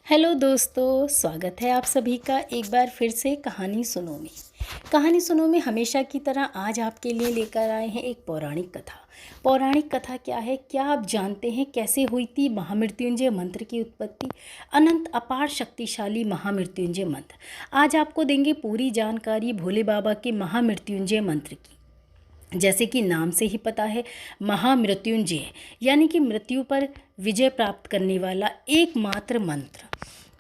Hello दोस्तों, स्वागत है आप सभी का एक बार फिर से कहानी सुनो में। कहानी सुनो में हमेशा की तरह आज आपके लिए लेकर आए हैं एक पौराणिक कथा। पौराणिक कथा क्या है? क्या आप जानते हैं कैसे हुई थी महामृत्युंजय मंत्र की उत्पत्ति? अनंत अपार शक्तिशाली महामृत्युंजय मंत्र। आज आपको देंगे पूरी जानकारी भोले बाबा के महामृत्युंजय मंत्र की। जैसे कि नाम से ही पता है, महामृत्युंजय यानी कि मृत्यु पर विजय प्राप्त करने वाला एकमात्र मंत्र।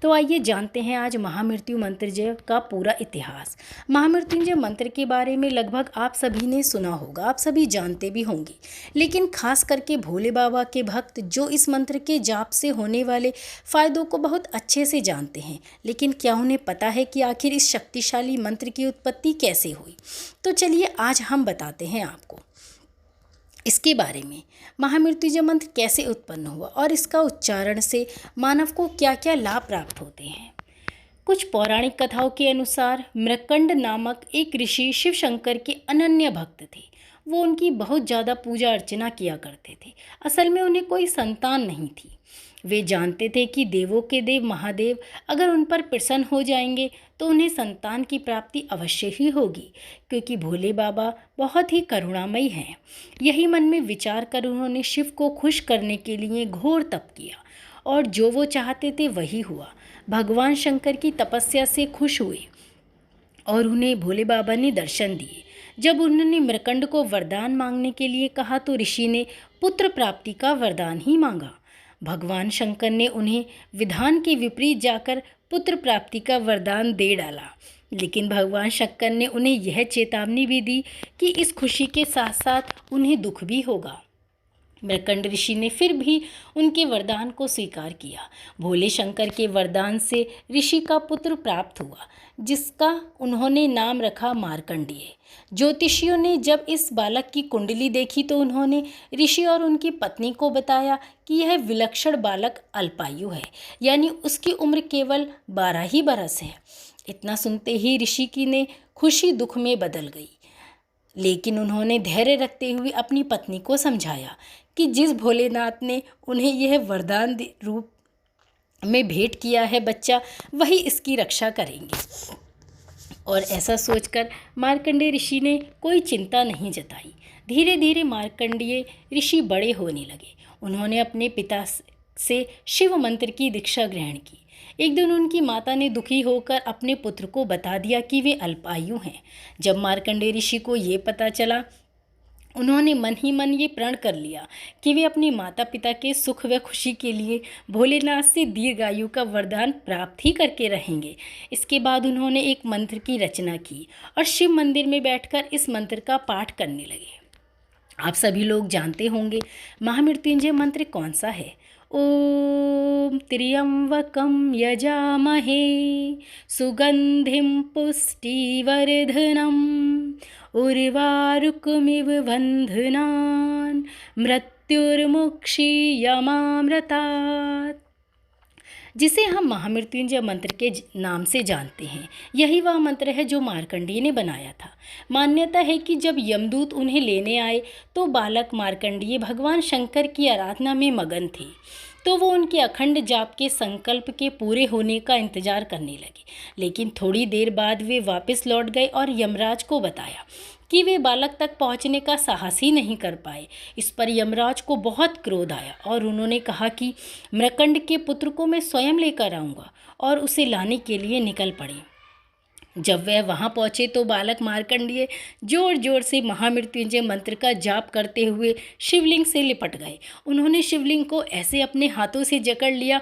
तो आइए जानते हैं आज महामृत्यु मंत्रजय का पूरा इतिहास। महामृत्युंजय मंत्र के बारे में लगभग आप सभी ने सुना होगा, आप सभी जानते भी होंगे, लेकिन खास करके भोले बाबा के भक्त जो इस मंत्र के जाप से होने वाले फायदों को बहुत अच्छे से जानते हैं। लेकिन क्या उन्हें पता है कि आखिर इस शक्तिशाली मंत्र की उत्पत्ति कैसे हुई? तो चलिए आज हम बताते हैं आपको इसके बारे में। महामृत्युंजय मंत्र कैसे उत्पन्न हुआ और इसका उच्चारण से मानव को क्या क्या लाभ प्राप्त होते हैं। कुछ पौराणिक कथाओं के अनुसार मृकंड नामक एक ऋषि शिव शंकर के अनन्य भक्त थे। वो उनकी बहुत ज़्यादा पूजा अर्चना किया करते थे। असल में उन्हें कोई संतान नहीं थी। वे जानते थे कि देवों के देव महादेव अगर उन पर प्रसन्न हो जाएंगे तो उन्हें संतान की प्राप्ति अवश्य ही होगी, क्योंकि भोले बाबा बहुत ही करुणामयी हैं। यही मन में विचार कर उन्होंने शिव को खुश करने के लिए घोर तप किया और जो वो चाहते थे वही हुआ। भगवान शंकर की तपस्या से खुश हुए और उन्हें भोले बाबा ने दर्शन दिए। जब उन्होंने मृकंड को वरदान मांगने के लिए कहा तो ऋषि ने पुत्र प्राप्ति का वरदान ही मांगा। भगवान शंकर ने उन्हें विधान के विपरीत जाकर पुत्र प्राप्ति का वरदान दे डाला, लेकिन भगवान शंकर ने उन्हें यह चेतावनी भी दी कि इस खुशी के साथ साथ उन्हें दुख भी होगा। मृकंड ऋषि ने फिर भी उनके वरदान को स्वीकार किया। भोले शंकर के वरदान से ऋषि का पुत्र प्राप्त हुआ, जिसका उन्होंने नाम रखा मार्कंडेय। ज्योतिषियों ने जब इस बालक की कुंडली देखी तो उन्होंने ऋषि और उनकी पत्नी को बताया कि यह विलक्षण बालक अल्पायु है, यानी उसकी उम्र केवल 12 ही बरस है। इतना सुनते ही ऋषि की ने खुशी दुख में बदल गई, लेकिन उन्होंने धैर्य रखते हुए अपनी पत्नी को समझाया कि जिस भोलेनाथ ने उन्हें यह वरदान रूप में भेंट किया है बच्चा, वही इसकी रक्षा करेंगे। और ऐसा सोचकर मार्कंडेय ऋषि ने कोई चिंता नहीं जताई। धीरे धीरे मार्कंडेय ऋषि बड़े होने लगे। उन्होंने अपने पिता से शिव मंत्र की दीक्षा ग्रहण की। एक दिन उनकी माता ने दुखी होकर अपने पुत्र को बता दिया कि वे अल्पायु हैं। जब मार्कंडेय ऋषि को ये पता चला, उन्होंने मन ही मन ये प्रण कर लिया कि वे अपने माता पिता के सुख व खुशी के लिए भोलेनाथ से दीर्घायु का वरदान प्राप्त ही करके रहेंगे। इसके बाद उन्होंने एक मंत्र की रचना की और शिव मंदिर में बैठकर इस मंत्र का पाठ करने लगे। आप सभी लोग जानते होंगे महामृत्युंजय मंत्र कौन सा है। ओम त्र्यंबकं यजामहे सुगंधिं पुष्टिवर्धनम् उर्वारुकमिव बन्धनान् मृत्युर्मुक्षीयमामृतात्, जिसे हम महामृत्युंजय मंत्र के नाम से जानते हैं। यही वह मंत्र है जो मार्कंडेय ने बनाया था। मान्यता है कि जब यमदूत उन्हें लेने आए तो बालक मार्कंडेय भगवान शंकर की आराधना में मगन थे, तो वो उनके अखंड जाप के संकल्प के पूरे होने का इंतजार करने लगे। लेकिन थोड़ी देर बाद वे वापस लौट गए और यमराज को बताया कि वे बालक तक पहुंचने का साहस ही नहीं कर पाए। इस पर यमराज को बहुत क्रोध आया और उन्होंने कहा कि मृकंड के पुत्र को मैं स्वयं लेकर आऊँगा, और उसे लाने के लिए निकल पड़े। जब वह वहां पहुंचे तो बालक मार्कंडेय जोर जोर से महामृत्युंजय मंत्र का जाप करते हुए शिवलिंग से लिपट गए। उन्होंने शिवलिंग को ऐसे अपने हाथों से जकड़ लिया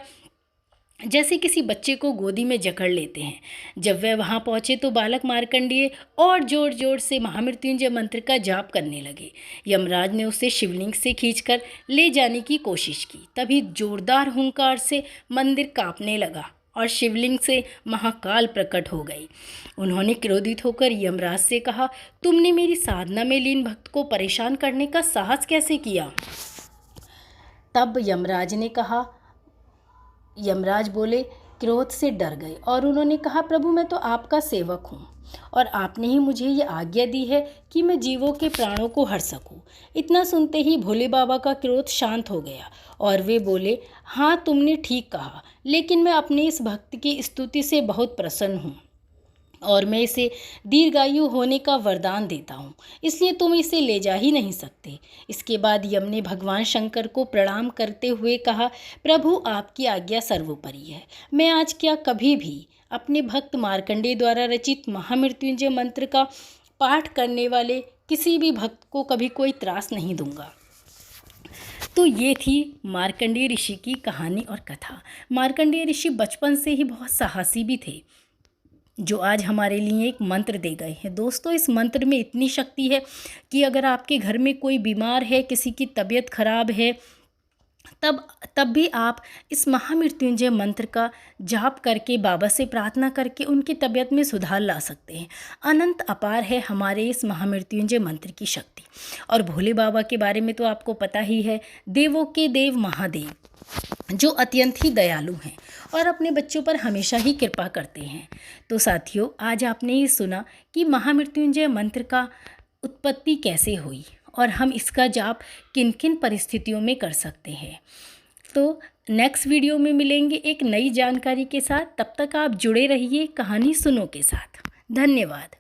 जैसे किसी बच्चे को गोदी में जकड़ लेते हैं। जब वह वहां पहुंचे तो बालक मार्कंडेय और जोर जोर से महामृत्युंजय मंत्र का जाप करने लगे। यमराज ने उसे शिवलिंग से खींचकर ले जाने की कोशिश की। तभी जोरदार हुंकार से मंदिर कांपने लगा और शिवलिंग से महाकाल प्रकट हो गई। उन्होंने क्रोधित होकर यमराज से कहा, तुमने मेरी साधना में लीन भक्त को परेशान करने का साहस कैसे किया? तब यमराज बोले क्रोध से डर गए और उन्होंने कहा, प्रभु मैं तो आपका सेवक हूँ और आपने ही मुझे ये आज्ञा दी है कि मैं जीवों के प्राणों को हर सकूं। इतना सुनते ही भोले बाबा का क्रोध शांत हो गया और वे बोले, हाँ तुमने ठीक कहा, लेकिन मैं अपने इस भक्त की स्तुति से बहुत प्रसन्न हूँ और मैं इसे दीर्घायु होने का वरदान देता हूँ, इसलिए तुम इसे ले जा ही नहीं सकते। इसके बाद यम ने भगवान शंकर को प्रणाम करते हुए कहा, प्रभु आपकी आज्ञा सर्वोपरि है। मैं आज क्या कभी भी अपने भक्त मार्कंडेय द्वारा रचित महामृत्युंजय मंत्र का पाठ करने वाले किसी भी भक्त को कभी कोई त्रास नहीं दूंगा। तो ये थी मार्कंडेय ऋषि की कहानी और कथा। मार्कंडेय ऋषि बचपन से ही बहुत साहसी भी थे, जो आज हमारे लिए एक मंत्र दे गए हैं। दोस्तों, इस मंत्र में इतनी शक्ति है कि अगर आपके घर में कोई बीमार है, किसी की तबीयत खराब है, तब भी आप इस महामृत्युंजय मंत्र का जाप करके, बाबा से प्रार्थना करके उनकी तबीयत में सुधार ला सकते हैं। अनंत अपार है हमारे इस महामृत्युंजय मंत्र की शक्ति। और भोले बाबा के बारे में तो आपको पता ही है, देवों के देव महादेव, जो अत्यंत ही दयालु हैं और अपने बच्चों पर हमेशा ही कृपा करते हैं। तो साथियों, आज आपने ये सुना कि महामृत्युंजय मंत्र का उत्पत्ति कैसे हुई और हम इसका जाप किन किन परिस्थितियों में कर सकते हैं। तो नेक्स्ट वीडियो में मिलेंगे एक नई जानकारी के साथ। तब तक आप जुड़े रहिए कहानी सुनो के साथ। धन्यवाद।